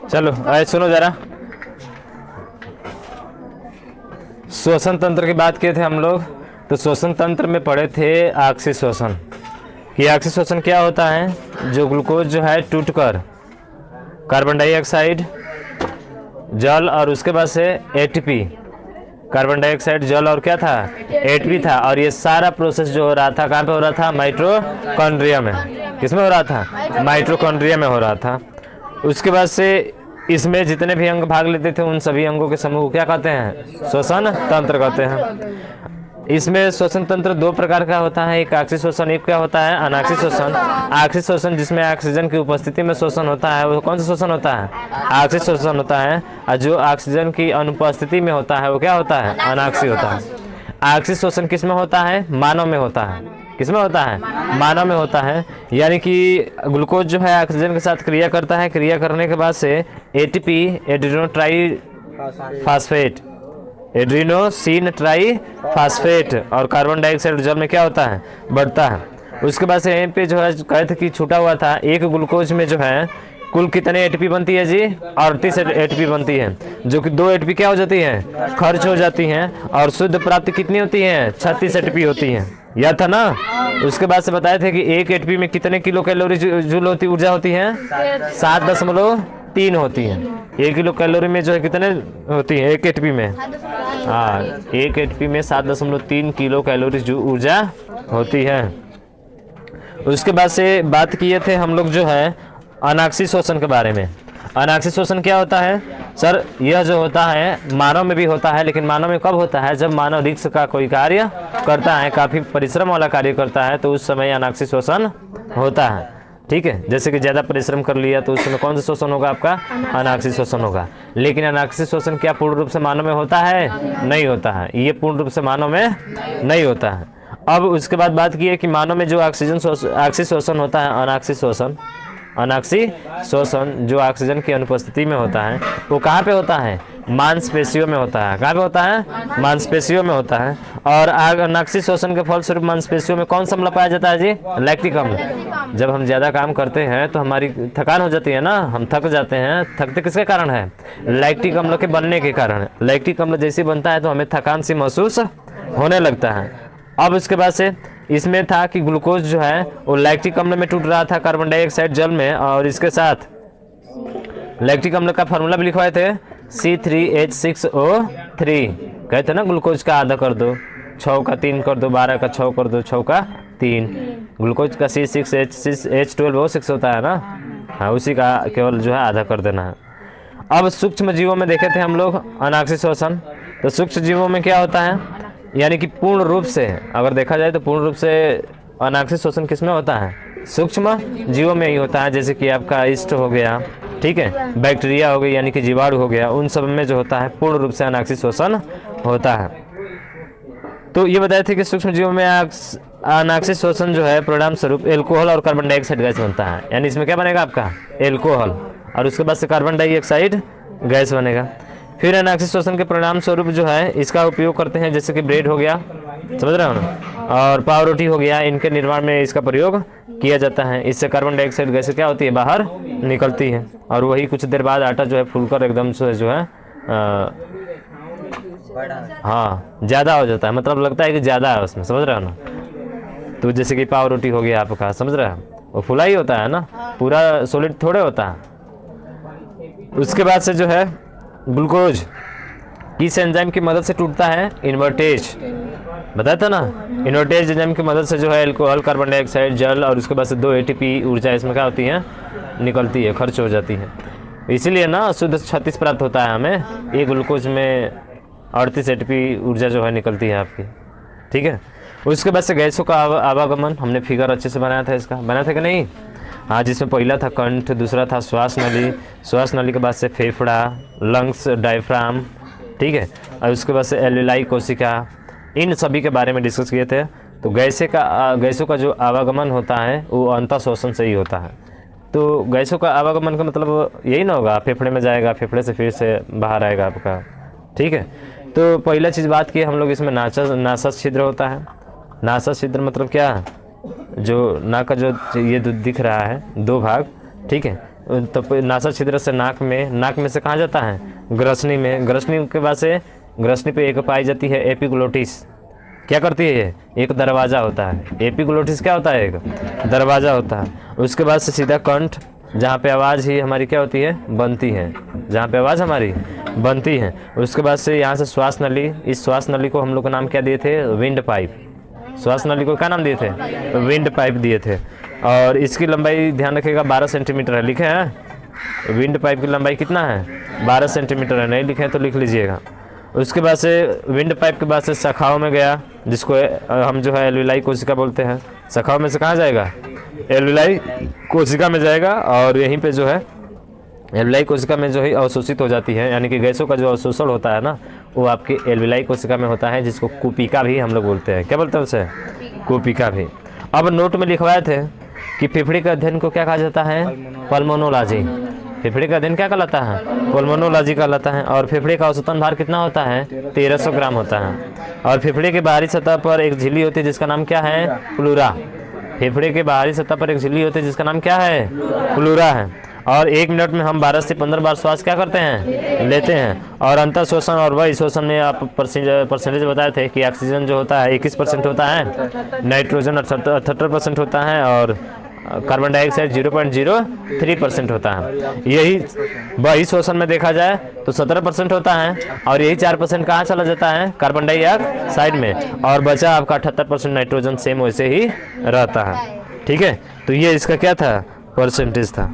चलो आए सुनो जरा। श्वसन तंत्र की बात किए थे हम लोग, तो श्वसन तंत्र में पढ़े थे ऑक्सी श्वसन। कि ऑक्सी श्वसन क्या होता है, जो ग्लूकोज जो है टूटकर कार्बन डाइऑक्साइड, जल और उसके बाद से एटीपी, कार्बन डाइऑक्साइड, जल और क्या था, एटीपी था। और ये सारा प्रोसेस जो हो रहा था कहाँ पे हो रहा था, माइटोकॉन्ड्रिया में। किसमें हो रहा था, माइटोकॉन्ड्रिया में हो रहा था। उसके बाद से इसमें जितने भी अंग भाग लेते थे उन सभी अंगों के समूह को क्या कहते हैं, श्वसन तंत्र कहते हैं। इसमें श्वसन तंत्र दो प्रकार का होता है, एक ऑक्सी श्वसन, एक क्या होता है, अनाक्सी श्वसन। ऑक्सी श्वसन जिसमें ऑक्सीजन की उपस्थिति में श्वसन होता है, वो कौन सा श्वसन होता है, ऑक्सी श्वसन होता है। और जो ऑक्सीजन की अनुपस्थिति में होता है वो क्या होता है, अनाक्सी होता है। ऑक्सी श्वसन किस में होता है, मानव में होता है। किसमें होता है, मानव में होता है। यानी कि ग्लूकोज जो है ऑक्सीजन के साथ क्रिया करता है, क्रिया करने के बाद से एटीपी, एड्रीनोट्राई फास्फेट, एड्रीनोसिन ट्राई फास्फेट और कार्बन डाइऑक्साइड जल में क्या होता है, बढ़ता है। उसके बाद से यहीं पे जो है कहे थे कि छूटा हुआ था, एक ग्लूकोज में जो है कुल कितने एटीपी बनती है जी, 38 एटीपी बनती है, जो कि 2 एटीपी क्या हो जाती है, खर्च हो जाती हैं। और शुद्ध प्राप्ति कितनी होती है, 36 एटीपी होती है। याद था ना। उसके बाद से बताए थे कि एक एटीपी में कितने किलो कैलोरी जूल होती, ऊर्जा होती है, 7.3 होती है। 1 किलो कैलोरी में जो है कितने होती है, एक एटीपी में, हाँ, एक एटीपी में 7.3 किलो कैलोरी ऊर्जा होती है। उसके बाद से बात किए थे हम लोग जो है अनाक्सी श्वसन के बारे में। अनाक्सी श्वसन क्या होता है सर, यह जो होता है मानव में भी होता है, लेकिन मानव में कब होता है, जब मानव रिस्क का कोई कार्य करता है, काफ़ी परिश्रम वाला कार्य करता है, तो उस समय अनाक्सी श्वसन होता है। ठीक है, जैसे कि ज़्यादा परिश्रम कर लिया तो उस समय कौन सा श्वसन होगा आपका, अनाक्सी श्वसन होगा। लेकिन अनाक्सी श्वसन क्या पूर्ण रूप से मानव में होता है, नहीं होता है, ये पूर्ण रूप से मानव में नहीं होता है। अब उसके बाद बात की है कि मानव में जो ऑक्सी श्वसन होता है, अनाक्सी श्वसन जो ऑक्सीजन की अनुपस्थिति में होता है, वो कहाँ पे होता है, मांसपेशियों में होता है। कहाँ पे होता है, मांसपेशियों में होता है। और अनाक्सी श्वसन के फलस्वरूप मांसपेशियों में कौन सा अम्ल पाया जाता है जी, लैक्टिक अम्ल। जब हम ज़्यादा काम करते हैं तो हमारी थकान हो जाती है ना, हम थक जाते हैं। थकते किसके कारण है, लैक्टिक अम्ल के बनने के कारण। लैक्टिक अम्ल जैसे बनता है तो हमें थकान सी महसूस होने लगता है। अब उसके बाद से इसमें था कि ग्लूकोज जो है वो लैक्टिक अम्ल में टूट रहा था, कार्बन डाइऑक्साइड जल में, और इसके साथ लैक्टिक अम्ल का फार्मूला भी लिखवाए थे, C3H6O3। कहते ना ग्लूकोज का आधा कर दो, 6 का 3 कर दो, 12 का 6 कर दो, 6 का 3। ग्लूकोज का C6H12O6 होता है ना, हाँ, उसी का केवल जो है आधा कर देना है। अब सूक्ष्म जीवों में देखे थे हम लोग अनाक्सी श्वसन। तो सूक्ष्म जीवों में क्या होता है, यानी कि पूर्ण रूप से अगर देखा जाए तो पूर्ण रूप से अनाक्सी श्वसन किसमें होता है, सूक्ष्म जीवों में ही होता है। जैसे कि आपका ईस्ट हो गया, ठीक है, बैक्टीरिया हो गई यानी कि जीवाणु हो गया, उन सब में जो होता है पूर्ण रूप से अनाक्सी श्वसन होता है। तो ये बताए थे कि सूक्ष्म जीवों में अनाक्सी श्वसन जो है परिणाम स्वरूप एल्कोहल और कार्बन डाइऑक्साइड गैस बनता है। यानी इसमें क्या बनेगा आपका, एल्कोहल, और उसके बाद से कार्बन डाइऑक्साइड गैस बनेगा। फिर अनाक्सी श्वसन के परिणाम स्वरूप जो है इसका उपयोग करते हैं, जैसे कि ब्रेड हो गया, समझ रहे हो ना, और पाव रोटी हो गया, इनके निर्माण में इसका प्रयोग किया जाता है। इससे कार्बन डाइऑक्साइड गैस क्या होती है, बाहर निकलती है, और वही कुछ देर बाद आटा जो है फूलकर एकदम से जो है हाँ ज़्यादा हो जाता है, मतलब लगता है कि ज़्यादा है उसमें, समझ रहे हो ना। तो जैसे कि पाव रोटी हो गया आपका, समझ रहे हो, वो फुला ही होता है ना, पूरा सॉलिड थोड़े होता है। उसके बाद से जो है ग्लूकोज किस एंजाइम की मदद से टूटता है, इन्वर्टेज, बताया था ना। इन्वर्टेज एंजाइम की मदद से जो है एल्कोहल, कार्बन डाइऑक्साइड, जल और उसके बाद से 2 एटीपी ऊर्जा इसमें क्या होती है, निकलती है, खर्च हो जाती है। इसीलिए ना शुद्ध 36 प्राप्त होता है हमें, एक ग्लूकोज में 38 एटीपी ऊर्जा जो है निकलती है आपकी, ठीक है। उसके बाद से गैसों का आवागमन, हमने फिगर अच्छे से बनाया था, इसका बनाया था कि नहीं, हाँ, जिसमें पहला था कंठ, दूसरा था श्वास नली, श्वास नली के बाद से फेफड़ा, लंग्स, डायफ्राम, ठीक है, और उसके बाद से एल्वेलाई कोशिका, इन सभी के बारे में डिस्कस किए थे। तो गैसों का जो आवागमन होता है वो अंतः श्वसन से ही होता है। तो गैसों का आवागमन का मतलब यही ना होगा, फेफड़े में जाएगा, फेफड़े से फिर से बाहर आएगा आपका, ठीक है। तो पहला चीज़ बात की हम लोग, इसमें नासस छिद्र होता है। नासस छिद्र मतलब क्या, जो नाक का जो ये दिख रहा है 2 भाग, ठीक है, तो नासा छिद्र से नाक में से कहाँ जाता है, ग्रसनी में, ग्रसनी के बाद से ग्रसनी पे एक पाई जाती है एपिग्लोटिस। क्या करती है ये, एक दरवाज़ा होता है। एपिग्लोटिस क्या होता है, एक दरवाज़ा होता है। उसके बाद से सीधा कंठ, जहाँ पे आवाज़ ही हमारी क्या होती है, बनती है, जहाँ पे आवाज़ हमारी बनती है। उसके बाद से यहाँ से श्वास नली, इस श्वास नली को हम लोग का नाम क्या दिए थे, विंड पाइप। श्वास नली को क्या नाम दिए थे, विंड पाइप दिए थे। और इसकी लंबाई ध्यान रखिएगा 12 सेंटीमीटर है, लिखे हैं। विंड पाइप की लंबाई कितना है, 12 सेंटीमीटर है, नहीं लिखे हैं तो लिख लीजिएगा। उसके बाद से विंड पाइप के बाद से शाखाओं में गया, जिसको हम जो है एल्विलाई कोशिका बोलते हैं। शाखाओं में से कहाँ जाएगा, एल्विलाई कोशिका में जाएगा। और यहीं पे जो है एल्विलाई कोशिका में जो है अवशोषित हो जाती है, यानी कि गैसों का जो अवशोषण होता है ना, वो आपके एल्विलाई कोशिका में होता है, जिसको कुपिका भी हम लोग बोलते हैं। क्या बोलते हैं उसे, कुपिका भी। अब नोट में लिखवाए थे कि फेफड़े के अध्ययन को क्या कहा जाता है, पल्मोनोलॉजी। फेफड़े का अध्ययन क्या कहलाता है, पल्मोनोलॉजी कहलाता है। और फेफड़े का औसतन भार कितना होता है, 1300 ग्राम होता है। और फेफड़े के बाहरी सतह पर एक झिल्ली होती है जिसका नाम क्या है, प्लूरा। फेफड़े के बाहरी सतह पर एक झिल्ली होती है जिसका नाम क्या है, प्लूरा है। और 1 मिनट में हम 12 से 15 बार श्वास क्या करते हैं, लेते हैं। और अंतर शोषण और वही शोषण में आप परसेंटेज बताए थे कि ऑक्सीजन जो होता है 21% होता है, नाइट्रोजन 78% होता है, और कार्बन डाइऑक्साइड 0.03% होता है। यही वही शोषण में देखा जाए तो 17% होता है, और यही 4% कहाँ चला जाता है, कार्बन डाइऑक्साइड में। और बचा आपका 78% नाइट्रोजन सेम वैसे ही रहता है। ठीक है, तो ये इसका क्या था, परसेंटेज था।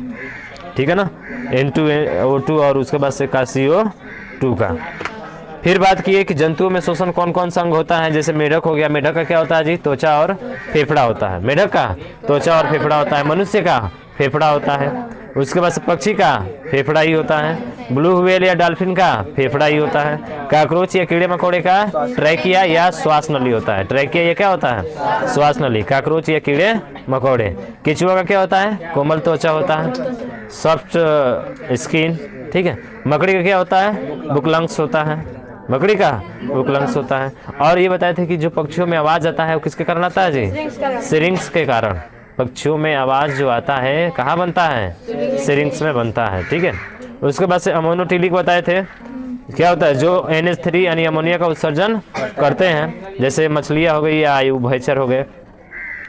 ठीक है ना, N2O2 और उसके बाद से CO2 का। फिर बात की है कि जंतुओं में शोषण कौन कौन सा अंग होता है। जैसे मेढक हो गया, मेढक का क्या होता है जी, त्वचा और फेफड़ा होता है। मेढक का त्वचा और फेफड़ा होता है। मनुष्य का फेफड़ा होता है। उसके बाद से पक्षी का फेफड़ा ही होता है। ब्लू व्हेल या डॉल्फिन का फेफड़ा ही होता है। काकरोच या कीड़े मकोड़े का ट्रैकिया या श्वास नली होता है। ट्रैकिया ये क्या होता है, श्वास नली। काकरोच या कीड़े मकोड़े। केचुआ का क्या होता है, कोमल त्वचा होता है, सॉफ्ट स्किन। ठीक है। मकड़ी का क्या होता है, बुकलंग्स होता है। मकड़ी का बुकलंग्स होता है। और ये बताए थे कि जो पक्षियों में आवाज आता है वो किसके कारण आता है जी, सिरिंग्स के कारण। पक्षियों में आवाज जो आता है कहाँ बनता है, सिरिंग्स में बनता है। ठीक है। उसके बाद से अमोनोटिलिक बताए थे, क्या होता है, जो NH3 यानी अमोनिया का उत्सर्जन करते हैं। जैसे मछलियाँ हो गई या उभयचर हो गए,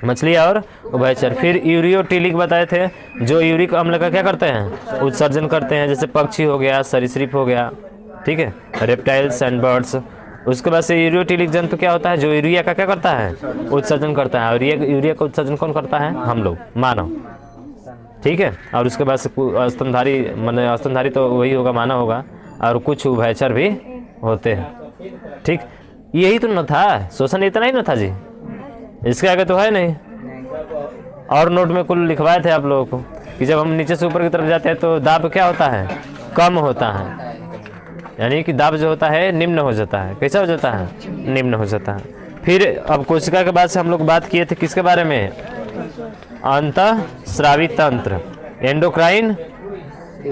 मछलियाँ और उभयचर। फिर यूरियोटिलिक बताए थे, जो यूरिक अम्ल का क्या करते हैं, उत्सर्जन करते हैं। जैसे पक्षी हो गया, सरीसृप हो गया। ठीक है, रेप्टाइल्स एंड बर्ड्स। उसके बाद से यूरियोटिलिक जंतु क्या होता है, जो यूरिया का क्या करता है, उत्सर्जन करता है। और यूरिया का उत्सर्जन कौन करता है, हम लोग, मानव। ठीक है। और उसके बाद से स्तनधारी, माने स्तनधारी तो वही होगा, मानव होगा। और कुछ उभयचर भी होते हैं। ठीक, यही तो न था, शोषण इतना ही न था जी, इसके आगे तो है नहीं। और नोट में कुल लिखवाए थे आप लोगों को कि जब हम नीचे से ऊपर की तरफ जाते हैं तो दाब क्या होता है, कम होता है। यानी कि दाब जो होता है निम्न हो जाता है। कैसा हो जाता है, निम्न हो जाता है। फिर अब कोशिका के बाद से हम लोग बात किए थे किसके बारे में, अंतःस्रावी तंत्र, एंडोक्राइन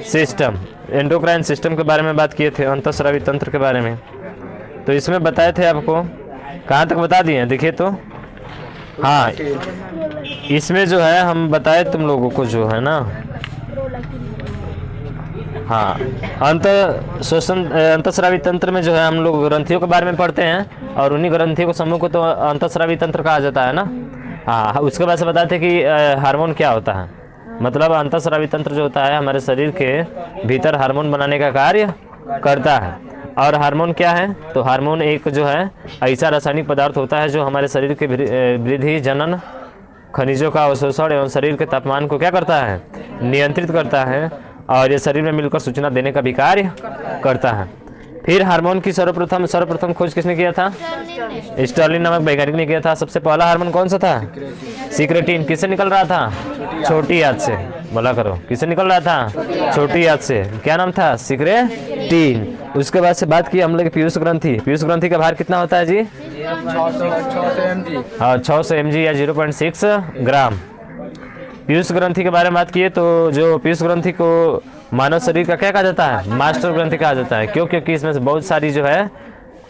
सिस्टम। एंडोक्राइन सिस्टम के बारे में बात किए थे, अंतःस्रावी तंत्र के बारे में। तो इसमें बताए थे आपको, कहाँ तक बता दिए देखिए तो। हाँ, इसमें जो है हम बताए तुम लोगों को जो है ना, हाँ, अंतःस्रावी तंत्र में जो है हम लोग ग्रंथियों के बारे में पढ़ते हैं। और उन्हीं ग्रंथियों को समूह को तो अंतःस्रावी तंत्र कहा जाता है ना। हाँ, उसके बाद से बताते हैं कि हार्मोन क्या होता है। मतलब अंतःस्रावी तंत्र जो होता है हमारे शरीर के भीतर हार्मोन बनाने का कार्य करता है। और हार्मोन क्या है, तो हार्मोन एक जो है ऐसा रासायनिक पदार्थ होता है जो हमारे शरीर के वृद्धि, जनन, खनिजों का अवशोषण एवं शरीर के तापमान को क्या करता है, नियंत्रित करता है। और ये शरीर में मिलकर सूचना देने का भी कार्य करता है। फिर हार्मोन की सर्वप्रथम खोज किसने किया था, स्टर्लिन नामक वैज्ञानिक ने किया था। सबसे पहला हार्मोन कौन सा था, सिक्रेटिन। किससे निकल रहा था, छोटी आंत से। बोला करो, किससे निकल रहा था, छोटी आंत से। क्या नाम था, सिक्रेटिन। उसके बाद से बात की हम लोग पीयूष ग्रंथि। पीयूष ग्रंथि का भार कितना होता है जी, 600 mg या 0.6 ग्राम। पीयूष ग्रंथि के बारे में बात किए तो जो पीयूष ग्रंथि को मानव शरीर का क्या कहा जाता है, मास्टर ग्रंथि कहा जाता है। क्यों, क्योंकि इसमें से बहुत सारी जो है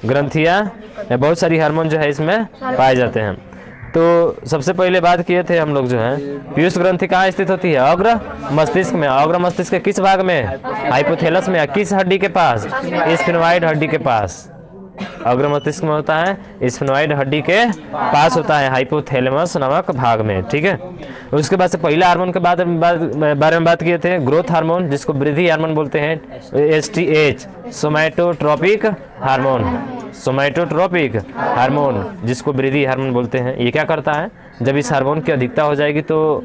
ग्रंथियाँ या बहुत सारी हार्मोन जो है इसमें पाए जाते हैं। तो सबसे पहले बात किए थे हम लोग जो है पीयूष ग्रंथि कहाँ स्थित होती है? अग्र मस्तिष्क में। अग्र मस्तिष्क के किस भाग में? हाइपोथैलस में। किस हड्डी के पास? स्फेनोइड हड्डी के पास। अग्र मस्तिष्क में होता है, स्फेनोइड हड्डी के पास होता है, हाइपोथैलेमस नामक भाग में। ठीक है, उसके बाद से पहला हार्मोन के बारे में बात किए थे, ग्रोथ हार्मोन, जिसको वृद्धि हार्मोन बोलते हैं, STH, somatotropic hormone. Somatotropic hormone जिसको वृद्धि हार्मोन बोलते हैं, ये क्या करता है? जब इस हार्मोन की अधिकता हो जाएगी तो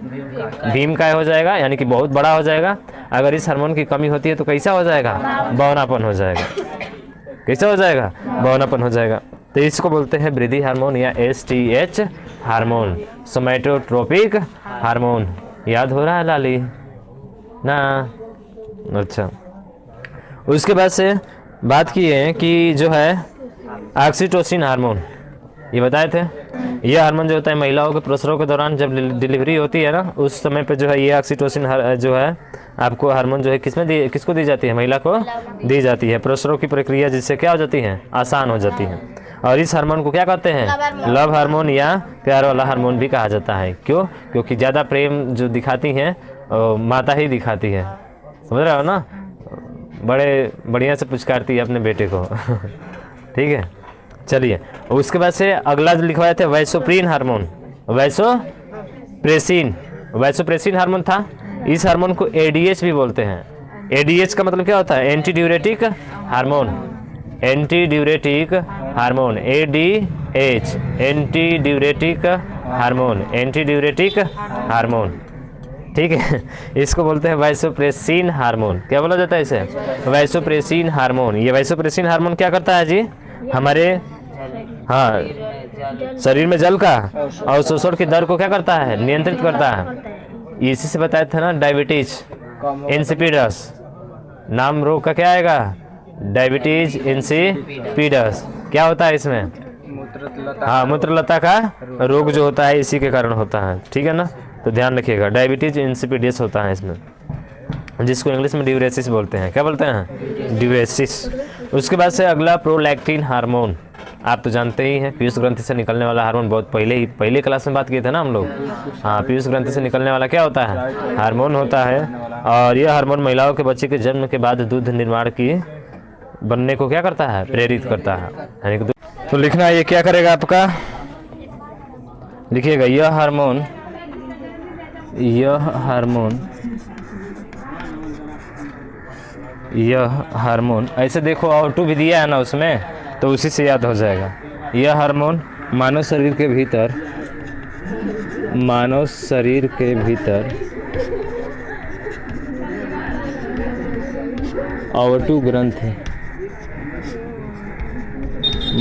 भीमकाय हो जाएगा, यानी कि बहुत बड़ा हो जाएगा। अगर इस हार्मोन की कमी होती है तो कैसा हो जाएगा? बौनापन हो जाएगा। कैसा हो जाएगा? बौनापन हो जाएगा। तो इसको बोलते हैं वृद्धि हार्मोन या STH हार्मोन, सोमैटोट्रोपिक हार्मोन। याद हो रहा है लाली ना? अच्छा, उसके बाद से बात की है कि जो है ऑक्सीटोसिन हार्मोन, ये बताए थे। यह हार्मोन जो होता है महिलाओं के प्रसव के दौरान जब डिलीवरी होती है ना, उस समय पे जो है ये ऑक्सीटोसिन जो है आपको हार्मोन जो है किसको दी जाती है? महिला को दी जाती है। प्रसव की प्रक्रिया जिससे क्या हो जाती है? आसान हो जाती है। और इस हार्मोन को क्या कहते हैं? लव हार्मोन या प्यार वाला हार्मोन भी कहा जाता है। क्यों? क्योंकि ज़्यादा प्रेम जो दिखाती हैं माता ही दिखाती है। समझ रहे हो ना? बड़े बढ़िया से पुचकारती है अपने बेटे को। ठीक है, चलिए उसके बाद से अगला जो लिखवाए थे वैसोप्रीन हार्मोन। वैसोप्रेसिन हार्मोन था। इस हार्मोन को ADH भी बोलते हैं। ADH का मतलब क्या होता है? Anti diuretic hormone. Anti diuretic hormone, ADH, anti diuretic hormone, anti diuretic hormone. ठीक है, इसको बोलते हैं वैसोप्रेसिन हार्मोन। क्या बोला जाता है इसे? Vasopressin hormone. ये वैसोप्रेसिन हार्मोन क्या करता है जी? हमारे शरीर में जल का अवशोषण की दर को क्या करता है? नियंत्रित करता है। इसी से बताया था ना डायबिटीज इंसिपिडस। नाम रोग का क्या आएगा? Diabetes insipidus. क्या होता है इसमें? मूत्रलता का रोग जो होता है इसी के कारण होता है। ठीक है ना? तो ध्यान रखिएगा, डायबिटीज इंसिपिडस होता है इसमें, जिसको इंग्लिश में ड्यूरेसिस बोलते हैं। क्या बोलते हैं? ड्यूरेसिस। उसके बाद से अगला प्रोलैक्टिन हार्मोन। आप तो जानते ही हैं, पीयूष ग्रंथि से निकलने वाला हार्मोन। बहुत पहले क्लास में बात किए थे ना हम लोग। हाँ, पीयूष ग्रंथि से निकलने वाला क्या होता है? हार्मोन होता है। और यह हार्मोन महिलाओं के बच्चे के जन्म के बाद दूध निर्माण की बनने को क्या करता है? प्रेरित करता है। यानी कि तो लिखना, ये क्या करेगा आपका? लिखिएगा यह हार्मोन ऐसे देखो, ऑटो भी दिया है ना उसमें, तो उसी से याद हो जाएगा। यह हार्मोन मानव शरीर के भीतर ऑटो ग्रंथि,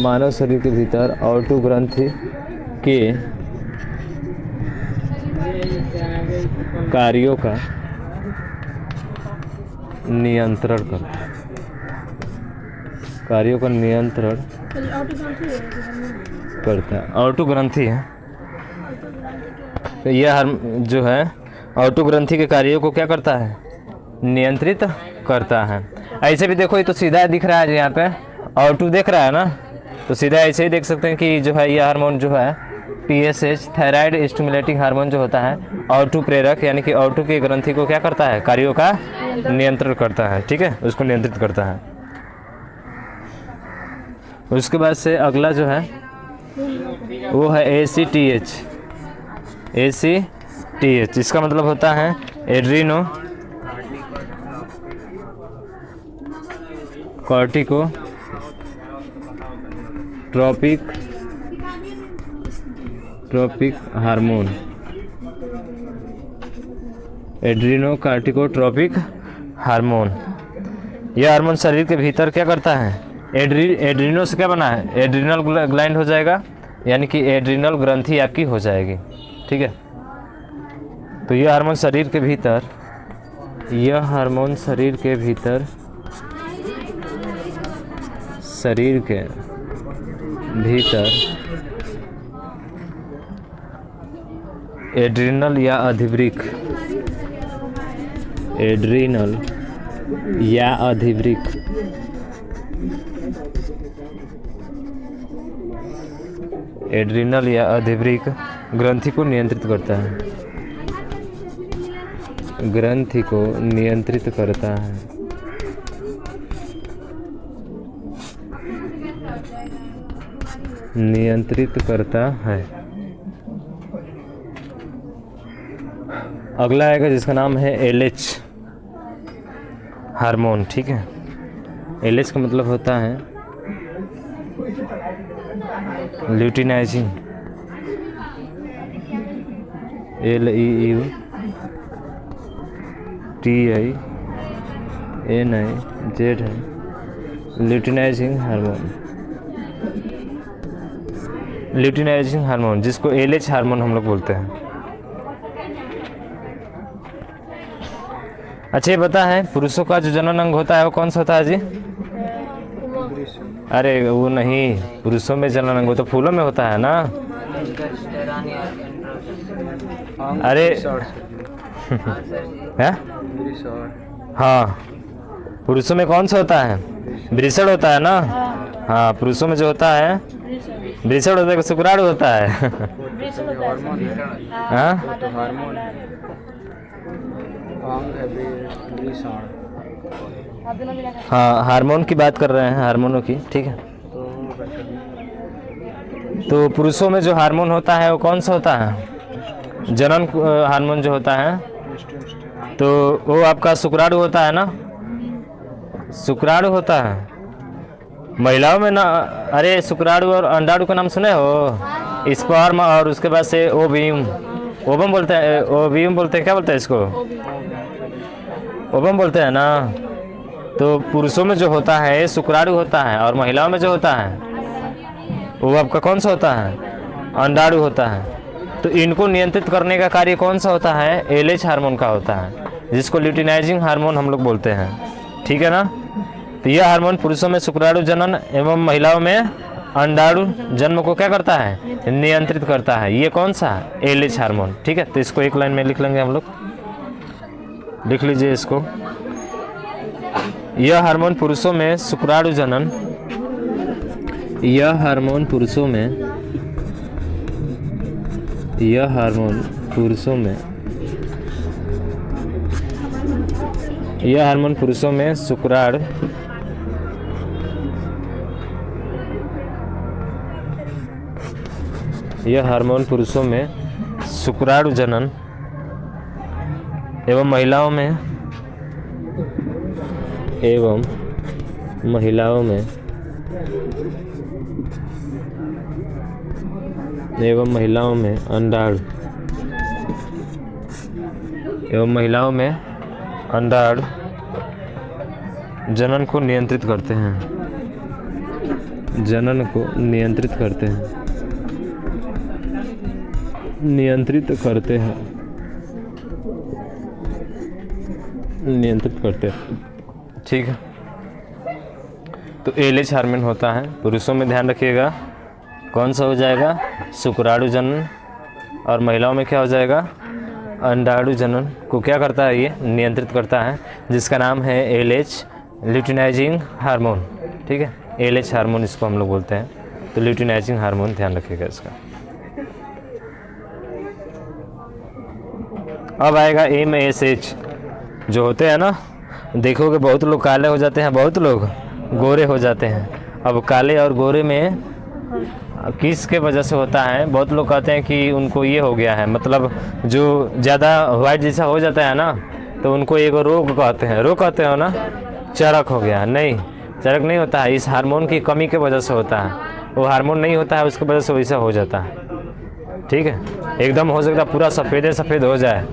मानव शरीर के भीतर ऑटो ग्रंथि के कार्यों का नियंत्रण करता है। कार्यों का नियंत्रण करता है। ऑटो ग्रंथि है तो यह जो है ऑटो ग्रंथि के कार्यों को क्या करता है? नियंत्रित करता है। ऐसे भी देखो, ये तो सीधा दिख रहा है यहाँ पे, ऑटो देख रहा है ना, तो सीधा ऐसे ही देख सकते हैं कि जो है यह हार्मोन जो है TSH, थायराइड स्टिमुलेटिंग हार्मोन जो होता है, ऑटो प्रेरक यानी कि ऑटो की ग्रंथि को क्या करता है? कार्यों का नियंत्रण करता है। ठीक है, उसको नियंत्रित करता है। उसके बाद से अगला जो है वो है ACTH। इसका मतलब होता है एड्रीनो ट्रोपिक हार्मोन। एड्रीनोकार्टिकोट्रोपिक हार्मोन। यह हार्मोन शरीर के भीतर क्या करता है? एड्रीनो से क्या बना है? एड्रीनल ग्लैंड हो जाएगा, यानी कि एड्रीनल ग्रंथि आपकी हो जाएगी। ठीक है, तो यह हार्मोन शरीर के भीतर एड्रीनल या अधिवृक्क एड्रिनल या अधिवृक्क ग्रंथि को नियंत्रित करता है, ग्रंथि को नियंत्रित करता है। नियंत्रित करता है। अगला आएगा जिसका नाम है एलएच हार्मोन। ठीक है, एलएच का मतलब होता है ल्यूटिनाइजिंग, LEUTINIZ है, ल्यूटिनाइजिंग हार्मोन। ल्यूटिनाइजिंग हार्मोन जिसको एलएच हार्मोन हम लोग बोलते हैं। अच्छा ये पता है पुरुषों का जो जनन अंग होता है वो कौन सा होता है जी? अरे वो नहीं, पुरुषों में जनन अंग वो तो फूलों में होता है ना। अरे है? हाँ, पुरुषों में कौन सा होता है? वृषण होता है ना। हाँ, पुरुषों में जो होता है वृषण होता है, शुक्राणु होता है। हाँ हाँ, हार्मोन की बात कर रहे हैं, हार्मोनों की। ठीक है, तो पुरुषों में जो हार्मोन होता है वो कौन सा होता है? जनन हार्मोन जो होता है तो वो आपका शुक्राणु होता है ना, शुक्राणु होता है। महिलाओं में ना, अरे शुक्राणु और अंडाणु का नाम सुने हो? स्पर्म और उसके बाद से ओवियम, ओवम बोलते हैं, ओवियम बोलते हैं, क्या बोलते हैं इसको? ओवम बोलते हैं ना। तो पुरुषों में जो होता है शुक्राणु होता है और महिलाओं में जो होता है वो आपका कौन सा होता है? अंडाणु होता है। तो इनको नियंत्रित करने का कार्य कौन सा होता है? एलएच हार्मोन का होता है, जिसको ल्यूटिनाइजिंग हार्मोन हम लोग बोलते हैं। ठीक है ना। तो यह हार्मोन पुरुषों में शुक्राणु जनन एवं महिलाओं में अंडाणु जन्म को क्या करता है? नियंत्रित करता है। ये कौन सा? LH hormone. ठीक है, तो इसको एक लाइन में लिख लेंगे हम लोग, लिख लीजिए इसको। यह हार्मोन पुरुषों में शुक्राणु जनन, यह हार्मोन पुरुषों में, यह हार्मोन पुरुषों में, यह हार्मोन पुरुषों में शुक्राणु यह हार्मोन पुरुषों में शुक्राणु जनन एवं महिलाओं में अंडाणु अंडाणु जनन को नियंत्रित करते हैं, जनन को नियंत्रित करते हैं, नियंत्रित करते हैं, नियंत्रित करते हैं। ठीक है, तो एलएच हार्मोन होता है पुरुषों में, ध्यान रखिएगा कौन सा हो जाएगा? शुक्राणु जनन, और महिलाओं में क्या हो जाएगा? अंडाणु जनन को क्या करता है? ये नियंत्रित करता है, जिसका नाम है एलएच ल्यूटिनाइजिंग हार्मोन। ठीक है, एलएच हार्मोन इसको हम लोग बोलते हैं। तो ल्यूटिनाइजिंग हार्मोन ध्यान रखिएगा इसका। अब आएगा MSH जो होते हैं ना, देखोगे बहुत लोग काले हो जाते हैं, बहुत लोग गोरे हो जाते हैं। अब काले और गोरे में किस के वजह से होता है? बहुत लोग कहते हैं कि उनको ये हो गया है, मतलब जो ज़्यादा वाइट जैसा हो जाता है ना, तो उनको एक रोग कहते हैं। रोग कहते हो ना, चरक हो गया। नहीं, चरक नहीं होता है, इस हार्मोन की कमी के वजह से होता है। वो हार्मोन नहीं होता है उसकी वजह से वैसा हो जाता है। ठीक है, एकदम हो सकता है पूरा सफ़ेद सफ़ेद हो जाए,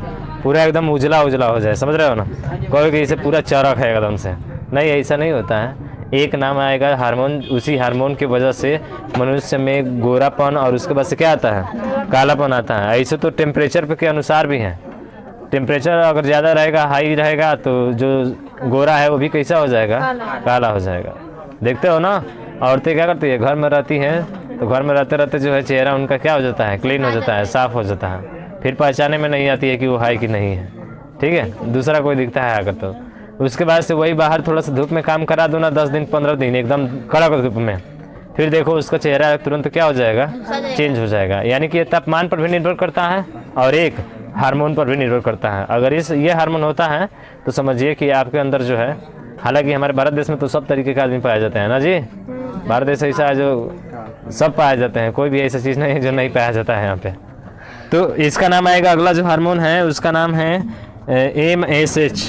पूरा एकदम उजला उजला हो जाए, समझ रहे हो ना। कोई कि इसे पूरा चरक है एकदम से, नहीं ऐसा नहीं होता है। एक नाम आएगा हार्मोन, उसी हार्मोन की वजह से मनुष्य में गोरापन और उसके बाद से क्या आता है? कालापन आता है। ऐसे तो टेम्परेचर पे के अनुसार भी है, टेम्परेचर अगर ज़्यादा रहेगा, हाई रहेगा, तो जो गोरा है वो भी कैसा हो जाएगा? काला हो जाएगा। देखते हो ना, औरतें क्या करती है, घर में रहती हैं तो घर में रहते रहते जो है चेहरा उनका क्या हो जाता है? क्लीन हो जाता है, साफ़ हो जाता है, फिर पहचाने में नहीं आती है कि वो है कि नहीं है। ठीक है, दूसरा कोई दिखता है अगर तो उसके बाद से वही बाहर थोड़ा सा धूप में काम करा दो ना, 10 दिन 15 दिन एकदम कड़क धूप में, फिर देखो उसका चेहरा तुरंत क्या हो जाएगा, चेंज हो जाएगा। यानी कि ये तापमान पर भी निर्भर करता है और एक हार्मोन पर भी निर्भर करता है। अगर ये हार्मोन होता है तो समझिए कि आपके अंदर जो है, हालांकि हमारे भारत देश में तो सब तरीके के आदमी पाए जाते हैं ना जी, भारत देश ऐसा है जो सब पाए जाते हैं, कोई भी ऐसा चीज़ नहीं है जो नहीं पाया जाता है यहाँ पे। तो इसका नाम आएगा, अगला जो हार्मोन है उसका नाम है MSH।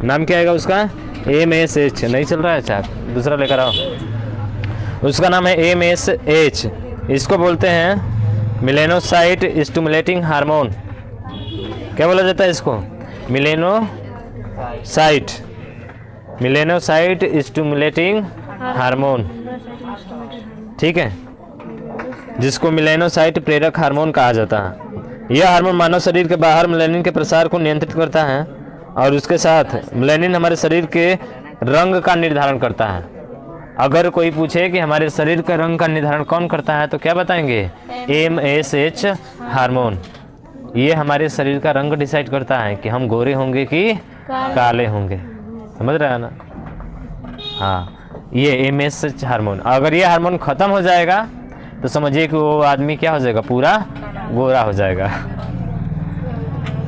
नाम क्या आएगा उसका, MSH। नहीं चल रहा है चाक, दूसरा लेकर आओ। उसका नाम है MSH। इसको बोलते हैं मेलेनोसाइट स्टिमुलेटिंग हार्मोन। क्या बोला जाता है इसको, मेलेनोसाइट स्टिमुलेटिंग हार्मोन, ठीक है, जिसको मेलेनोसाइट प्रेरक हार्मोन कहा जाता है। यह हार्मोन मानव शरीर के बाहर मेलानिन के प्रसार को नियंत्रित करता है और उसके साथ मेलानिन हमारे शरीर के रंग का निर्धारण करता है। अगर कोई पूछे कि हमारे शरीर के रंग का निर्धारण कौन करता है तो क्या बताएंगे, MSH हार्मोन। ये हमारे शरीर का रंग डिसाइड करता है कि हम गोरे होंगे कि काले होंगे, समझ रहे हैं ना। हाँ, ये MSH हार्मोन। अगर ये हार्मोन खत्म हो जाएगा तो समझिए कि वो आदमी क्या हो जाएगा, पूरा गोरा हो जाएगा।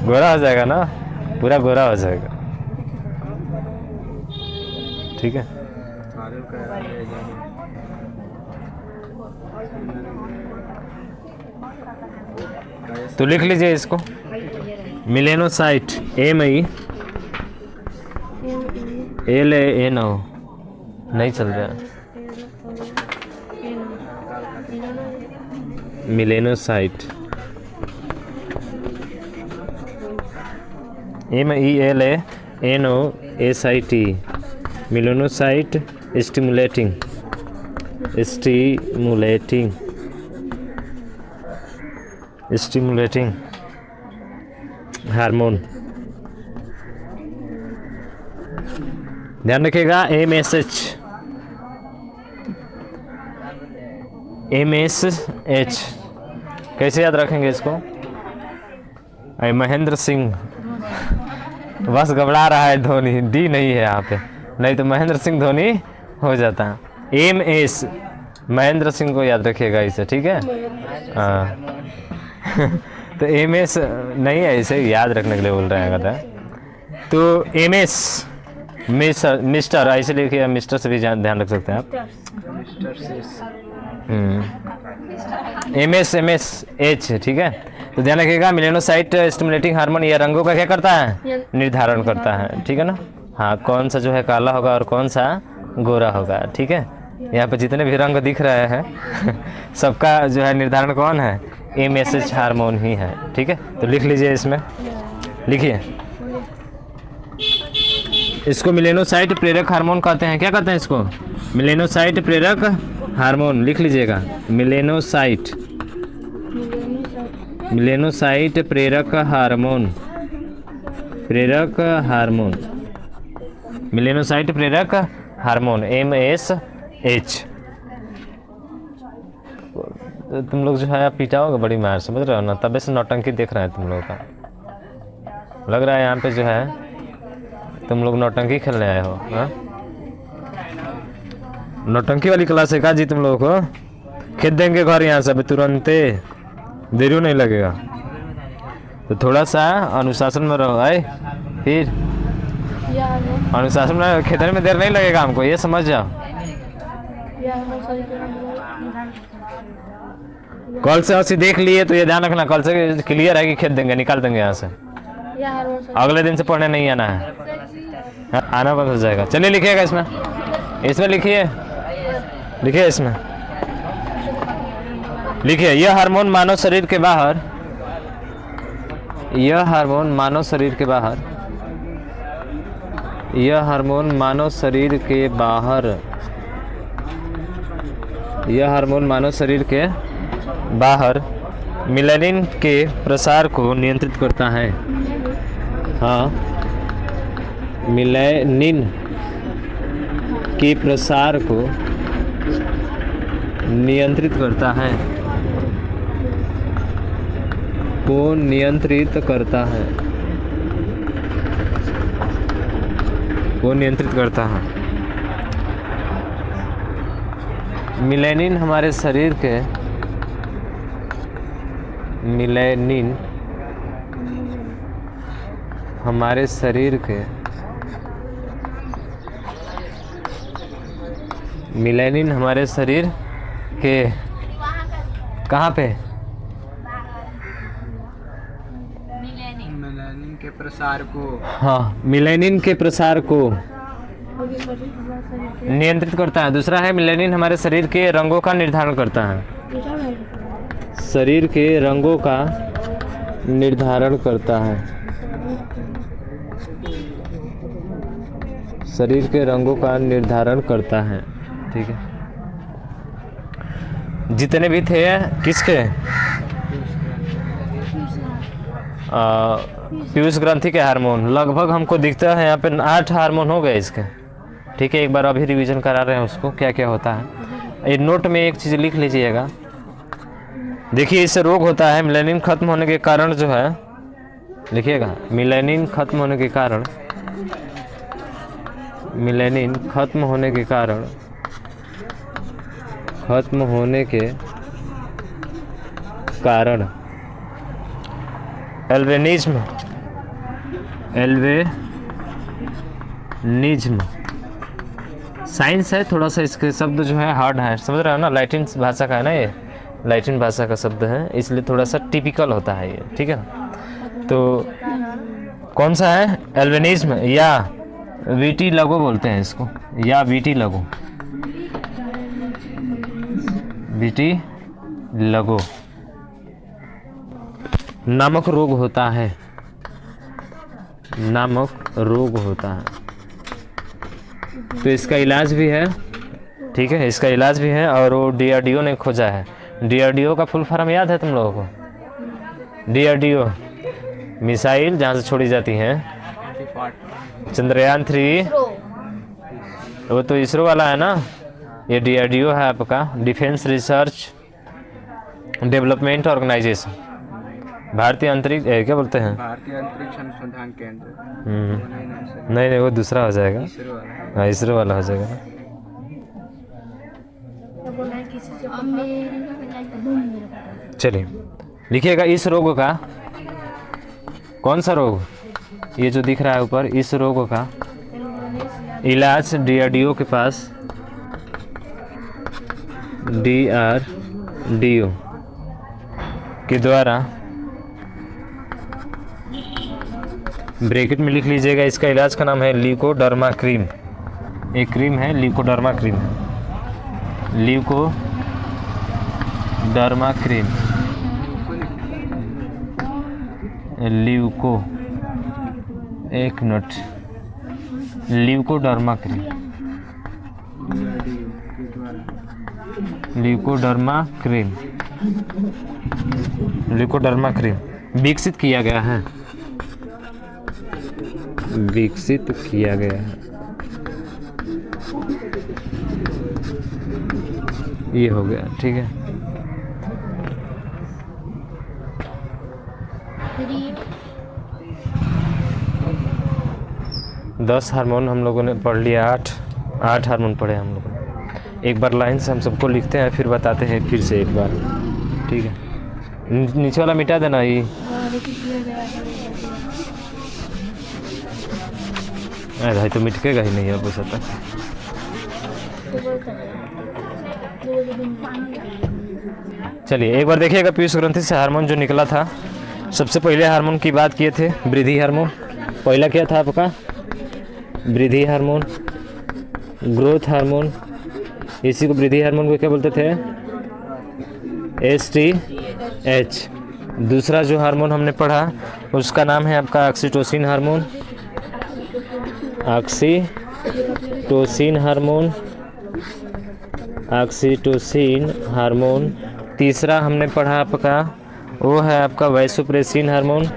गोरा हो जाएगा ना, पूरा गोरा हो जाएगा, ठीक है। तो लिख लीजिए इसको, मेलेनोसाइट, MELANO, नहीं चल रहा, melanocyte, MELANOSIT, melanocyte stimulating hormone. ध्यान रखिएगा, MSH कैसे याद रखेंगे इसको, महेंद्र सिंह, बस घबरा रहा है धोनी, डी नहीं है यहाँ पे, नहीं तो महेंद्र सिंह धोनी हो जाता है। MS महेंद्र सिंह को याद रखिएगा इसे, ठीक है। हाँ तो MS नहीं है, इसे याद रखने के लिए बोल रहे हैं कहता है। तो MS मिस्टर ऐसे लिखिए, मिस्टर से भी ध्यान रख सकते हैं आप। MSH, ठीक है। तो ध्यान रखिएगा, मेलेनोसाइट स्टिमुलेटिंग हार्मोन ये रंगों का क्या करता है, निर्धारण करता है, ठीक है ना। हाँ, कौन सा जो है काला होगा और कौन सा गोरा होगा, ठीक है। यहाँ पे जितने भी रंग दिख रहे हैं सबका जो है निर्धारण कौन है, MSH हार्मोन ही है, ठीक है। तो लिख लीजिए, इसमें लिखिए, इसको मेलेनोसाइट प्रेरक हार्मोन कहते हैं। क्या कहते हैं इसको, मेलेनोसाइट प्रेरक हार्मोन। लिख लीजिएगा, मेलेनोसाइट प्रेरक हार्मोन, मेलेनोसाइट प्रेरक हार्मोन MSH। तुम लोग जो है पिटाओगे बड़ी मार, समझ रहे हो ना, तबे से नौटंकी देख रहे हैं तुम लोग का। लग रहा है यहाँ पे जो है तुम लोग नौटंकी खेलने आए हो। हाँ, नौटंकी वाली क्लास है का जी तुम लोगों को। खेद देंगे घर यहाँ से तुरंत, देरी नहीं लगेगा। तो थोड़ा सा अनुशासन में रहो, आए फिर अनुशासन में खेतने में देर नहीं लगेगा हमको, ये समझ जाओ। कल से ऐसे देख लिए तो ये ध्यान रखना, कल से क्लियर है कि खेत देंगे, निकाल देंगे यहाँ से। अगले दिन से पढ़ने नहीं आना है, आना बंद हो जाएगा। चलिए लिखिएगा, इसमें लिखिए, इसमें लिखिए, यह हार्मोन मानव शरीर के बाहर, यह हार्मोन मानव शरीर के बाहर मेलानिन के प्रसार को नियंत्रित करता है। हाँ, मेलानिन के प्रसार को नियंत्रित करता है, मिलेनिन हमारे शरीर के मिलेनिन हमारे शरीर के मिलेनिन हमारे शरीर के कहाँ पे मेलानिन के प्रसार को, हाँ मिलेनिन के प्रसार को नियंत्रित करता है। दूसरा है मिलेनिन हमारे शरीर के रंगों का निर्धारण करता है। शरीर के रंगों का निर्धारण करता है। शरीर के रंगों का निर्धारण करता है। ठीक है, जितने भी थे किसके पीयूष ग्रंथि के हार्मोन, लगभग हमको दिखता है यहाँ पे 8 हार्मोन हो गए इसके। ठीक है, एक बार अभी रिवीजन करा रहे हैं उसको क्या क्या होता है। ये नोट में एक चीज़ लिख लीजिएगा। देखिए इससे रोग होता है मिलेनिन खत्म होने के कारण जो है, लिखिएगा मिलेनिन खत्म होने के कारण, मिलेनिन खत्म होने के कारण, खत्म होने के कारण एल्वेनिज्म, एल्वेनिज्म साइंस है, थोड़ा सा इसके शब्द जो है हार्ड है, समझ रहे हो ना, लैटिन भाषा का है ना, ये लैटिन भाषा का शब्द है इसलिए थोड़ा सा टिपिकल होता है ये। ठीक है ना, तो कौन सा है एल्वेनिज्म या वीटी लगो बोलते हैं इसको, या वीटी लगो, वीटी लगो नामक रोग होता है, नामक रोग होता है। तो इसका इलाज भी है। ठीक है, इसका इलाज भी है और वो DRDO ने खोजा है। DRDO का फुल फॉर्म याद है तुम लोगों को? DRDO मिसाइल जहाँ से छोड़ी जाती हैं, चंद्रयान 3 वो तो इसरो वाला है ना, ये DRDO है आपका डिफेंस रिसर्च डेवलपमेंट ऑर्गेनाइजेशन, भारतीय अंतरिक्ष क्या बोलते हैं, भारतीय अंतरिक्ष अनुसंधान केंद्र। नहीं नहीं वो दूसरा हो जाएगा, इसरो वाला है। हाँ इसरो वाला हो जाएगा। चलिए लिखिएगा इस रोग का, कौन सा रोग, ये जो दिख रहा है ऊपर, इस रोग का इलाज DRDO के पास, DRDO के द्वारा, ब्रैकेट में लिख लीजिएगा, इसका इलाज का नाम है ल्यूकोडर्मा क्रीम। एक क्रीम है leucoderma cream, leucoderma cream, leuco, एक minute, leucoderma cream, leucoderma cream, leucoderma cream विकसित किया गया है, विकसित किया गया है। ये हो गया। ठीक है, दस हार्मोन हम लोगों ने पढ़ लिया, आठ हार्मोन पढ़े हम लोगों ने। एक बार लाइन से हम सबको लिखते हैं फिर बताते हैं फिर से एक बार। ठीक है, नीचे वाला मिटा देना ये। अरे भाई तो मिटकेगा ही नहीं अब उस तक। चलिए एक बार देखिएगा पीयूष ग्रंथि से हार्मोन जो निकला था। सबसे पहले हार्मोन की बात किए थे, वृद्धि हार्मोन। पहला क्या था आपका? वृद्धि हार्मोन, ग्रोथ हार्मोन। इसी को वृद्धि हार्मोन को क्या बोलते थे? STH। दूसरा जो हार्मोन हमने पढ़ा उसका नाम है आपका oxytocin hormone, oxytocin hormone, oxytocin hormone. तीसरा हमने पढ़ा आपका वो है आपका वैसोप्रेसिन हार्मोन,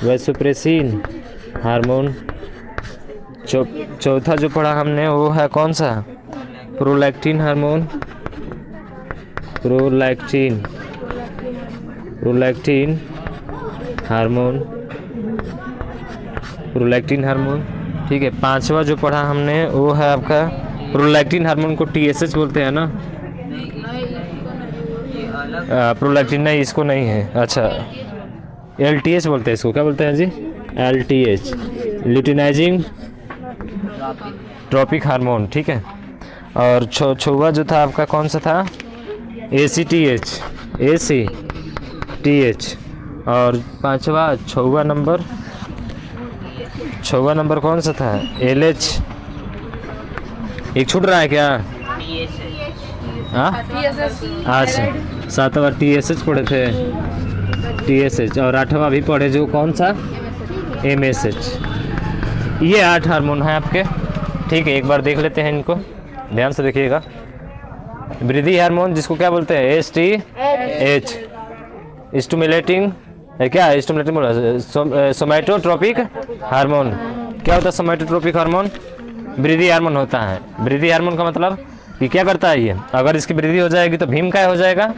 वैसोप्रेसिन हार्मोन। चौथा जो पढ़ा हमने वो है कौन सा? Prolactin hormone, prolactin hormone, prolactin hormone. ठीक है। पांचवा जो पढ़ा हमने वो है आपका प्रोलैक्टिन हार्मोन को टीएसएच बोलते हैं ना। प्रोलैक्टिन नहीं, इसको नहीं है। अच्छा, एलटीएच बोलते हैं इसको। क्या बोलते हैं जी? LTH, luteinizing tropic hormone. ठीक है। और छुआ जो था आपका कौन सा था? ACTH, ACTH। और पांचवा छुआ नंबर कौन सा था? LH। एक छूट रहा है क्या? हाँ, अच्छा। सातवा TSH पढ़े थे, TSH। और आठवां भी पढ़े जो कौन सा? MSH। ये 8 हार्मोन हैं आपके। ठीक है, एक बार देख लेते हैं इनको, ध्यान से देखिएगा। वृद्धि हार्मोन जिसको क्या बोलते हैं? STH, स्टिमुलेटिंग क्या? स्टिमुलेटिंग बोला। सोमैटोट्रोपिक हार्मोन। क्या होता है सोमैटोट्रोपिक हार्मोन? वृद्धि हार्मोन होता है। वृद्धि हार्मोन का मतलब कि क्या करता है ये? अगर इसकी वृद्धि हो जाएगी तो भीमकाय हो जाएगा,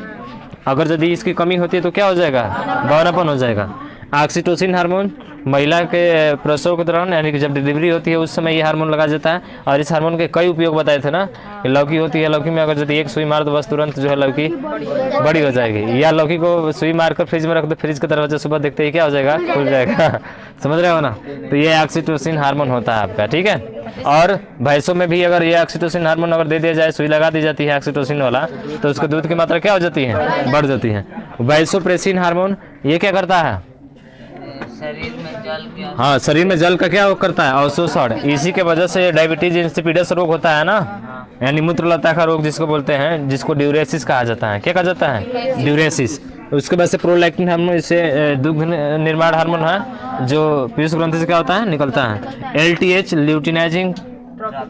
अगर यदि इसकी कमी होती है तो क्या हो जाएगा? बौनापन हो जाएगा। ऑक्सीटोसिन हार्मोन महिला के प्रसव के दौरान यानी कि जब डिलीवरी होती है उस समय ये हार्मोन लगा जाता है। और इस हार्मोन के कई उपयोग बताए थे ना, कि लौकी होती है, लौकी में अगर यदि एक सुई मार दो बस तुरंत जो है लौकी बड़ी हो जाएगी। या लौकी को सुई मारकर फ्रिज में रख दो, फ्रिज का दरवाजा सुबह देखते ही क्या हो जाएगा? खुल जाएगा। समझ रहे हो ना? तो ये ऑक्सीटोसिन हार्मोन होता है आपका। ठीक है। और भैंसों में भी अगर ये ऑक्सीटोसिन हार्मोन अगर दे दिया जाए, सुई लगा दी जाती है ऑक्सीटोसिन वाला, तो उसके दूध की मात्रा क्या हो जाती है? बढ़ जाती है। वैसोप्रेसिन हार्मोन ये क्या करता है? शरीर में जल के हाँ, शरीर में जल का क्या वो करता है? अवशोषण। इसी के वजह से डायबिटीज इंसिपिडस रोग होता है ना, यानी मूत्रलता का रोग जिसको बोलते हैं, जिसको ड्यूरेसिस कहा जाता है। क्या कहा जाता है? ड्यूरेसिस। उसके बाद से प्रोलैक्टिन हार्मोन, इससे दुग्ध निर्माण हार्मोन है जो पीयूष ग्रंथि से क्या होता है? निकलता है। LTH, luteinizing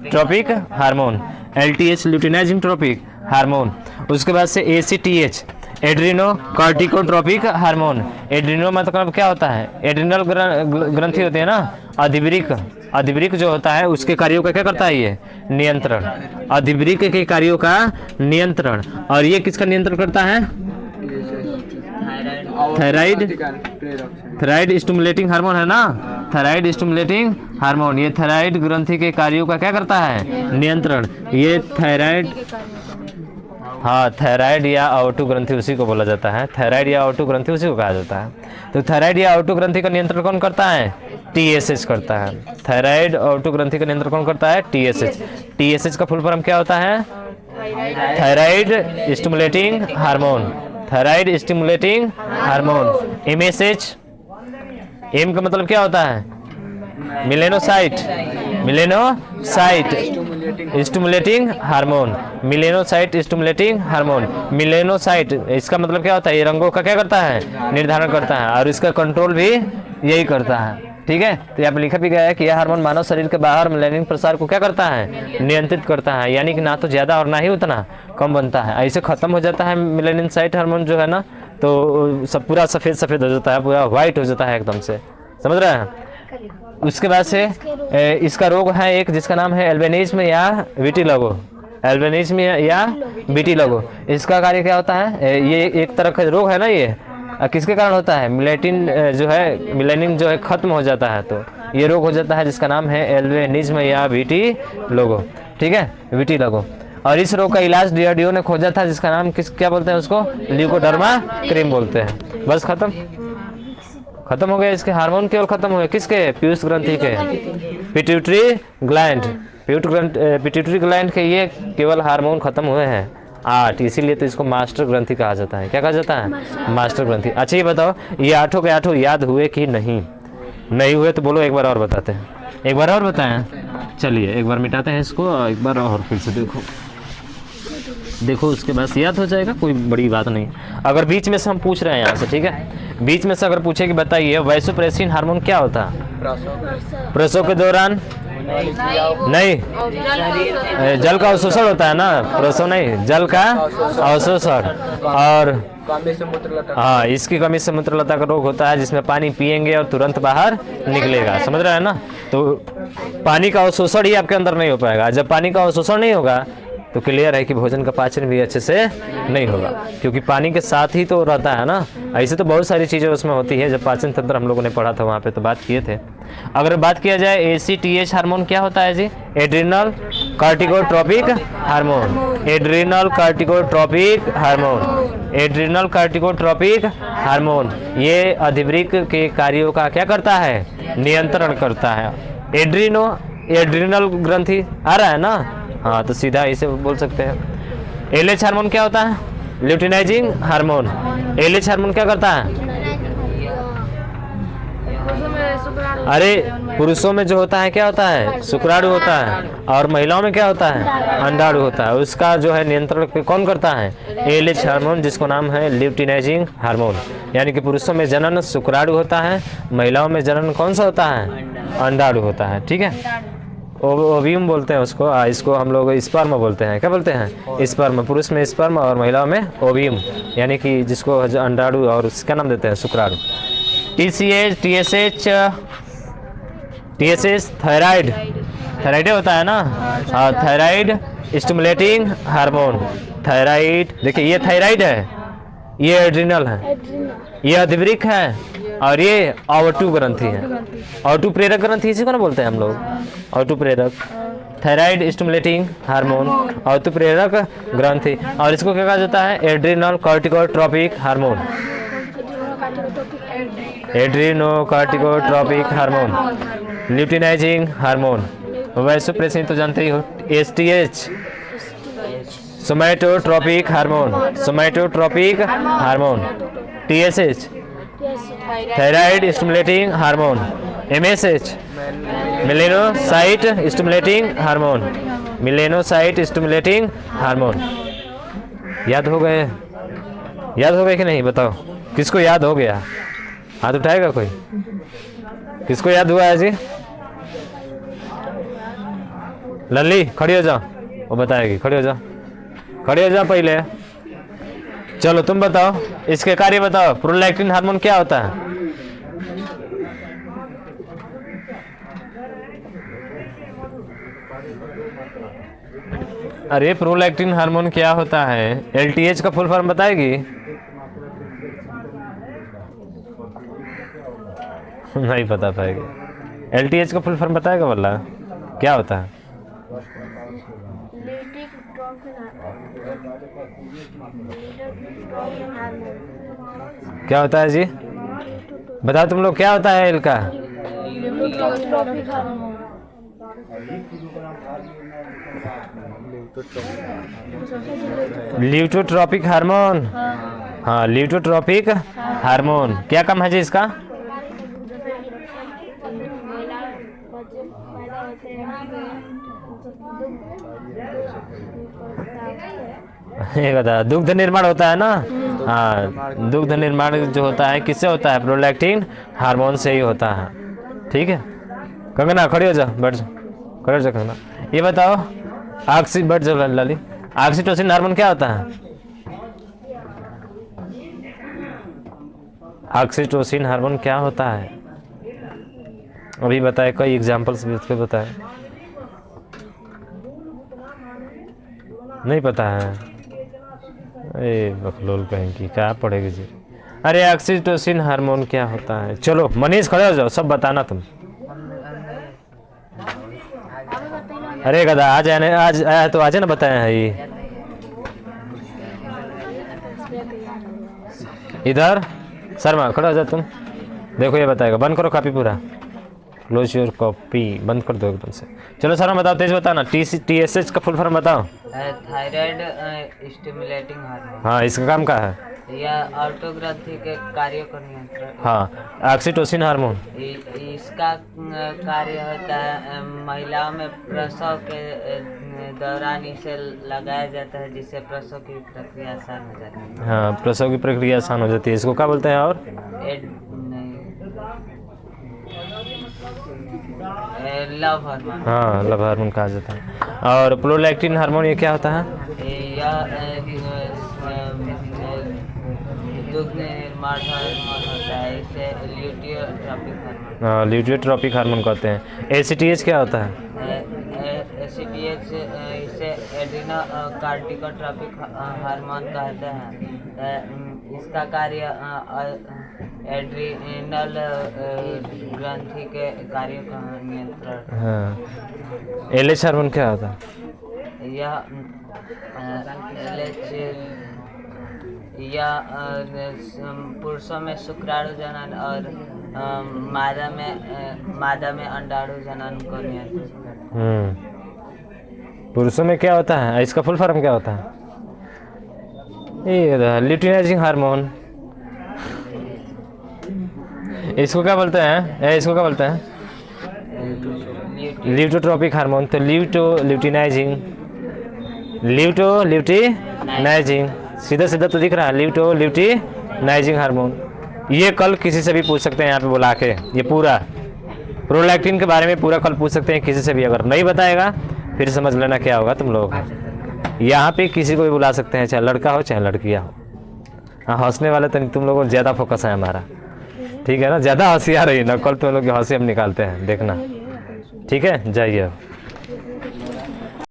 tropic hormone, LTH luteinizing tropic hormone. उसके बाद से ACTH, adreno corticotropic hormone. Adreno मतलब क्या होता है? एड्रिनल ग्रंथि होती है ना, अधिवृक्क जो होता है उसके कार्यों का क्या करता है? ये नियंत्रण। अधिवृक्क के कार्यों का नियंत्रण। और ये किसका नियंत्रण करता है? थायराइड स्टिमुलेटिंग हार्मोन है ना, थायराइड स्टिमुलेटिंग हार्मोन। ये थायराइड ग्रंथि के कार्यों का क्या करता है? नियंत्रण। ये थायराइड, हाँ, थायराइड या आवर्तु ग्रंथि उसी को बोला जाता है। थायराइड या आवर्तु ग्रंथि उसी को कहा जाता है। तो थायराइड या आवर्तु ग्रंथि का नियंत्रण कौन करता है? TSH करता है। थायराइड आवर्तु ग्रंथि का नियंत्रण कौन करता है? TSH। TSH का फुल फॉर्म क्या होता है? Thyroid stimulating hormone. Thyroid stimulating hormone. MSH, M का मतलब क्या होता है? Melanocyte, stimulating hormone. Melanocyte stimulating hormone. Melanocyte इसका मतलब क्या होता है? ये रंगों का क्या करता है? निर्धारण करता है, और इसका कंट्रोल भी यही करता है। ठीक है। तो यहाँ पे लिखा भी गया है कि यह हार्मोन मानव शरीर के बाहर मेलानिन प्रसार को क्या करता है? नियंत्रित करता है। यानी कि ना तो ज्यादा और ना ही उतना कम बनता है। ऐसे खत्म हो जाता है मेलानिन साइट हार्मोन जो है ना, तो सब पूरा सफेद सफेद हो जाता है, पूरा व्हाइट हो जाता है एकदम से। समझ रहे हैं? उसके बाद से इसका रोग है एक जिसका नाम है एल्बिनिज्म या विटिलिगो। एल्बिनिज्म या विटिलिगो, इसका कार्य क्या होता है? ये एक तरह का रोग है ना। ये किसके कारण होता है? मिलेटिन जो है, मिलेनिन जो है खत्म हो जाता है, तो ये रोग हो जाता है जिसका नाम है एल्बिनिज्म या विटिलिगो। ठीक है, विटिलिगो। और इस रोग का इलाज डीआरडीओ ने खोजा था, जिसका नाम क्या बोलते हैं उसको? ल्यूकोडर्मा क्रीम बोलते हैं। बस खत्म हो गया। इसके हार्मोन केवल खत्म हुए किसके? पीयूष ग्रंथि के, पिट्यूटरी ग्लैंड। पिट्यूटरी ग्लैंड के ये केवल हार्मोन खत्म हुए हैं 8, इसीलिए तो इसको मास्टर ग्रंथि कहा जाता है। क्या कहा जाता है? मास्टर ग्रंथि। अच्छा ये बताओ, ये 8 के 8 याद हुए कि नहीं? नहीं हुए तो बोलो, एक बार और बताते हैं। एक बार और बताएं। चलिए एक बार मिटाते हैं इसको, एक बार और फिर से देखो, उसके बाद याद हो जाएगा, कोई बड़ी बात नहीं। अगर बीच में से हम पूछ रहे हैं यहाँ से, ठीक है, बीच में से अगर पूछे कि बताइए वैसोप्रेसिन हार्मोन क्या होता है? प्रसव के दौरान नहीं, जल का अवशोषण होता है ना, प्रसव नहीं, जल का अवशोषण। और हाँ, इसकी कमी से मूत्रलता का रोग होता है, जिसमें पानी पिएंगे और तुरंत बाहर निकलेगा। समझ रहे हैं ना? तो पानी का अवशोषण ही आपके अंदर नहीं हो पाएगा। जब पानी का अवशोषण नहीं होगा तो क्लियर है कि भोजन का पाचन भी अच्छे से नहीं होगा, क्योंकि पानी के साथ ही तो रहता है ना। ऐसे तो बहुत सारी चीज़ें उसमें होती है। जब पाचन तंत्र हम लोगों ने पढ़ा था वहाँ पे तो बात किए थे। अगर बात किया जाए ACTH हार्मोन क्या होता है जी? Adrenal corticotropic hormone, adrenal corticotropic hormone, adrenal corticotropic hormone. ये अधिवृक्क के कार्यों का क्या करता है? नियंत्रण करता है। एड्रिनल ग्रंथि आ रहा है ना? हाँ, तो सीधा इसे बोल सकते हैं। LH हार्मोन क्या होता है? Luteinizing hormone. LH हार्मोन क्या करता है? अरे पुरुषों में जो होता है क्या होता है? शुक्राणु होता है, और महिलाओं में क्या होता है? अंडाणु होता है। उसका जो है नियंत्रण कौन करता है? LH हार्मोन, जिसको नाम है ल्यूटिनाइजिंग हार्मोन। यानी कि पुरुषों में जनन शुक्राणु होता है, महिलाओं में जनन कौन सा होता है? अंडाणु होता है। ठीक है, ओवियम बोलते हैं उसको। इसको हम लोग स्पर्म बोलते हैं। क्या बोलते हैं? स्पर्म। पुरुष में स्पर्म और महिलाओं में ओवियम, यानी कि जिसको अंडाणु, और उसका नाम देते हैं शुक्राणु। TSH थायराइड, थायराइड होता है ना? और थायराइड स्टिमुलेटिंग हार्मोन। थायराइड, देखिए ये थायराइड है, ये एड्रिनल है, ये अधिवृक्क है, और ये आवर्तु ग्रंथि है। आवर्तु प्रेरक ग्रंथि इसी को ना बोलते हैं हम लोग, आवर्तु प्रेरक। थायराइड स्टिमुलेटिंग हार्मोन, आवर्तु प्रेरक ग्रंथि। और इसको क्या कहा जाता है? Adrenal corticotropic hormone, adrenocorticotropic hormone, luteinizing hormone. Vasopressin तो जानते ही हो। STH somatotropic hormone, somatotropic hormone. TSH thyroid stimulating hormone. MSH melanocyte stimulating hormone, melanocyte stimulating hormone. याद हो गए? याद हो गए कि नहीं? बताओ किसको याद हो गया? हाथ उठाएगा कोई? किसको याद हुआ है जी? लल्ली खड़ी हो जाओ, वो बताएगी। खड़ी हो जाओ, खड़ी हो जाओ पहले। चलो तुम बताओ, इसके कार्य बताओ। प्रोलैक्टिन हार्मोन क्या होता है? अरे प्रोलैक्टिन हार्मोन क्या होता है? LTH का फुल फॉर्म बताएगी? नहीं बता पाएगी। LTH का फुल फॉर्म बताएगा? बोला क्या होता है? क्या होता है जी? बताओ तुम लोग, क्या होता है एल का? ल्यूटोट्रोपिक हार्मोन। हाँ, ल्यूटोट्रोपिक हार्मोन। क्या काम है जी इसका? ये बता, दुग्ध निर्माण होता है ना? हाँ, दुग्ध निर्माण जो होता है किससे होता है? प्रोलैक्टिन हार्मोन से ही होता है। ठीक है, कंगना खड़ी हो जा, बैठ जा, खड़ी हो जा कंगना। ये बताओ, बैठ जा लाली, ऑक्सीटोसिन हार्मोन क्या होता है? ऑक्सीटोसिन हार्मोन क्या होता है? अभी बताए, कई एग्जांपल्स भी बताए। नहीं पता है? ए बकलोल कहेंगी, क्या पढ़ेगी जी? अरे ऑक्सीटोसिन हार्मोन क्या होता है? चलो मनीष खड़े हो जाओ, सब बताना तुम। अरे गधा, आज आया तो आज ना बताया है ये। इधर शर्मा खड़ा हो जाओ तुम, देखो ये बताएगा। बंद करो कॉपी पूरा, क्लोज योर कॉपी, बंद कर दो एकदम से। चलो शर्मा बताओ, तेज बताना। TSH का फुल फॉर्म बताओ। Thyroid stimulating hormone. हाँ, इसका काम क्या है? यह ऑटोग्रंथि के कार्य को नियंत्रण। हाँ, ऑक्सीटोसिन हार्मोन इसका कार्य होता है महिलाओं में प्रसव के दौरान इसे लगाया जाता है, जिससे प्रसव की प्रक्रिया आसान हो जाती है। हाँ, प्रसव की प्रक्रिया आसान हो जाती है। इसको क्या बोलते हैं? और लव हार्मोन। हाँ, लव हार्मोन कहा जाता है। और प्रोलैक्टिन हार्मोन ये क्या होता है? यह दुग्ध निर्माण हार्मोन होता है, इसे ल्यूटियोट्रोपिक हार्मोन। हाँ, ल्यूटियोट्रोपिक हार्मोन कहते हैं। ACTH क्या होता है? ACTH इसे एड्रिनोकार्टिकोट्रोपिक हार्मोन कहते हैं। इसका कार्य एड्रिनल ग्रंथि के कार्यों का नियंत्रण। हाँ। एलएच हार्मोन क्या होता है? यह LH यह पुरुषों में शुक्राणु जनन और मादा में अंडाणु जनन को नियंत्रित करता है। पुरुषों में क्या होता है, इसका फुल फॉर्म क्या होता है? ये ल्यूटिनाइजिंग हार्मोन। इसको क्या बोलते हैं? इसको क्या बोलते हैं? ल्यूटोट्रोपिक हार्मोन। तो ल्यूटिनाइजिंग, ल्यूटिनाइजिंग, सीधा सीधा तो दिख रहा है, ल्यूटिनाइजिंग हार्मोन। ये कल किसी से भी पूछ सकते हैं यहाँ पे बुला के, ये पूरा प्रोलैक्टिन के बारे में पूरा कल पूछ सकते हैं किसी से भी। अगर नहीं बताएगा फिर समझ लेना क्या होगा तुम लोगों को। यहाँ पे किसी को भी बुला सकते हैं, चाहे लड़का हो चाहे लड़कियाँ हो। हाँ, हंसने वाले तो तुम लोगों को ज़्यादा फोकस है हमारा, ठीक है ना? ज़्यादा हंसी आ रही है ना, कल तुम लोग की हंसी हम निकालते हैं, देखना। ठीक है, जाइए अब।